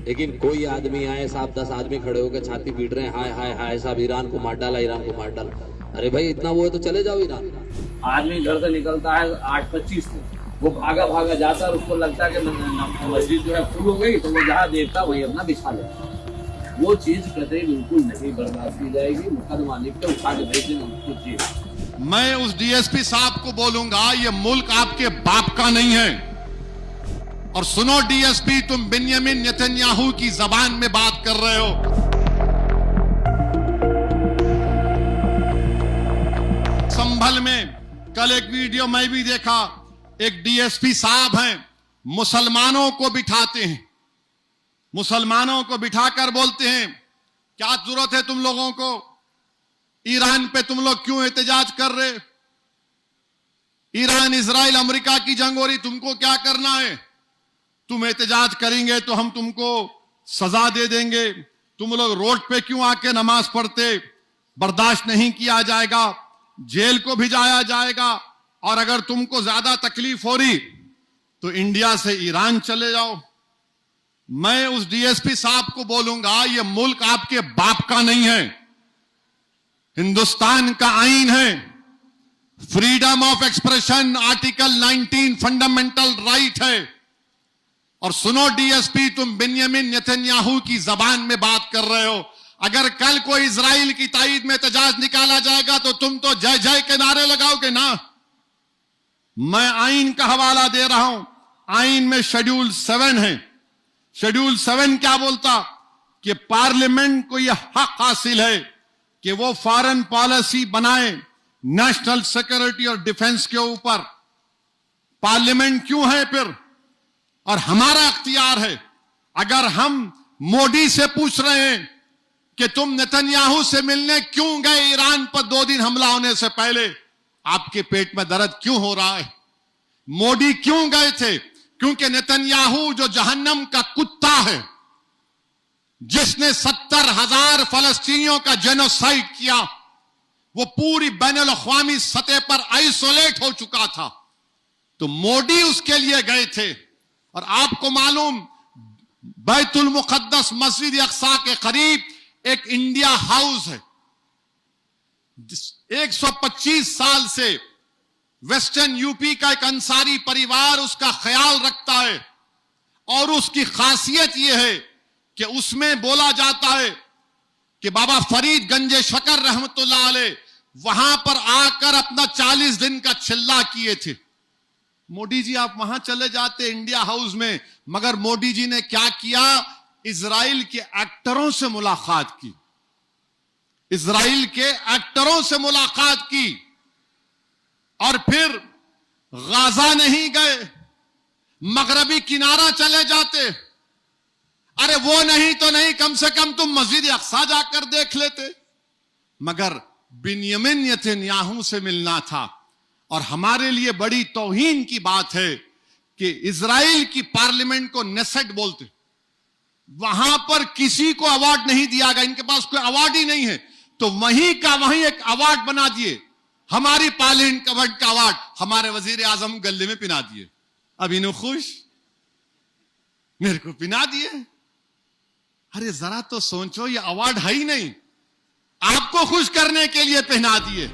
लेकिन कोई आदमी आए साहब, 10 आदमी खड़े होकर छाती पीट रहे हैं, हाय हाय हाय साहब ईरान को मार डाला, ईरान को मार डाला। अरे भाई इतना वो है तो चले जाओ ईरान। आदमी घर से निकलता है 8:25 को, वो भागा भागा जाता है, उसको लगता है कि मस्जिद जो है फुल हो गई, तो वो जहाँ देखता वही अपना बिछा लेता। वो चीज कतई बिल्कुल नहीं बर्दाश्त की जाएगी। मुकदमा लिख के उठा के भेज देना उसको जेल। मैं उस डीएसपी साहब को बोलूंगा, ये मुल्क आपके बाप का नहीं है। और सुनो डीएसपी, तुम बिन्यामिन नेतन्याहू की जबान में बात कर रहे हो। संभल में कल एक वीडियो मैं भी देखा, एक डीएसपी साहब हैं, मुसलमानों को बिठाते हैं, मुसलमानों को बिठाकर बोलते हैं क्या जरूरत है तुम लोगों को, ईरान पे तुम लोग क्यों एहतजाज कर रहे, ईरान इजराइल अमेरिका की जंग हो रही, तुमको क्या करना है, तुम एहतजाज करेंगे तो हम तुमको सजा दे देंगे, तुम लोग रोड पे क्यों आके नमाज पढ़ते, बर्दाश्त नहीं किया जाएगा, जेल को भिजाया जाएगा, और अगर तुमको ज्यादा तकलीफ हो रही तो इंडिया से ईरान चले जाओ। मैं उस डीएसपी साहब को बोलूंगा, ये मुल्क आपके बाप का नहीं है। हिंदुस्तान का आईन है, freedom of expression article 19 fundamental right है। और सुनो डीएसपी, तुम बिन्यामिन नेतन्याहू की जबान में बात कर रहे हो। अगर कल कोई इजराइल की ताईद में एहतजाज निकाला जाएगा तो तुम तो जय जय के नारे लगाओगे ना। मैं आईन का हवाला दे रहा हूं, आईन में शेड्यूल 7 है। शेड्यूल 7 क्या बोलता कि पार्लियामेंट को यह हक हासिल है कि वो फॉरेन पॉलिसी बनाए नेशनल सिक्योरिटी और डिफेंस के ऊपर। पार्लियामेंट क्यों है फिर, और हमारा अख्तियार है। अगर हम मोदी से पूछ रहे हैं कि तुम नेतन्याहू से मिलने क्यों गए ईरान पर 2 दिन हमला होने से पहले, आपके पेट में दर्द क्यों हो रहा है, मोदी क्यों गए थे, क्योंकि नेतन्याहू जो जहन्नम का कुत्ता है, जिसने 70,000 फलस्तीनियों का जेनोसाइड किया, वो पूरी बैनुल अक़वामी सतह पर आइसोलेट हो चुका था, तो मोदी उसके लिए गए थे। और आपको मालूम, बैतुल मुक़द्दस मस्जिद अक़सा के करीब एक इंडिया हाउस है, 125 साल से वेस्टर्न यूपी का एक अंसारी परिवार उसका ख्याल रखता है। और उसकी खासियत यह है कि उसमें बोला जाता है कि बाबा फरीद गंजे शकर रहमतुल्लाह अलैह वहां पर आकर अपना 40 दिन का चिल्ला किए थे। मोदी जी आप वहां चले जाते इंडिया हाउस में, मगर मोदी जी ने क्या किया, इजराइल के एक्टरों से मुलाकात की, इजराइल के एक्टरों से मुलाकात की। और फिर गाजा नहीं गए, मगरबी किनारा चले जाते। अरे वो नहीं तो नहीं, कम से कम तुम मस्जिद अक़सा जाकर देख लेते। मगर बिन्यामिन नेतन्याहू से मिलना था। और हमारे लिए बड़ी तौहीन की बात है कि इजराइल की पार्लियामेंट को नेसेट बोलते, वहां पर किसी को अवार्ड नहीं दिया गया, इनके पास कोई अवार्ड ही नहीं है, तो वहीं का वहीं एक अवार्ड बना दिए, हमारी पार्लियामेंट का अवार्ड हमारे वजीर आजम गले में पिना दिए। अब इन्हों खुश, मेरे को पिना दिए। अरे जरा तो सोचो, ये अवार्ड है ही नहीं, आपको खुश करने के लिए पहना दिए।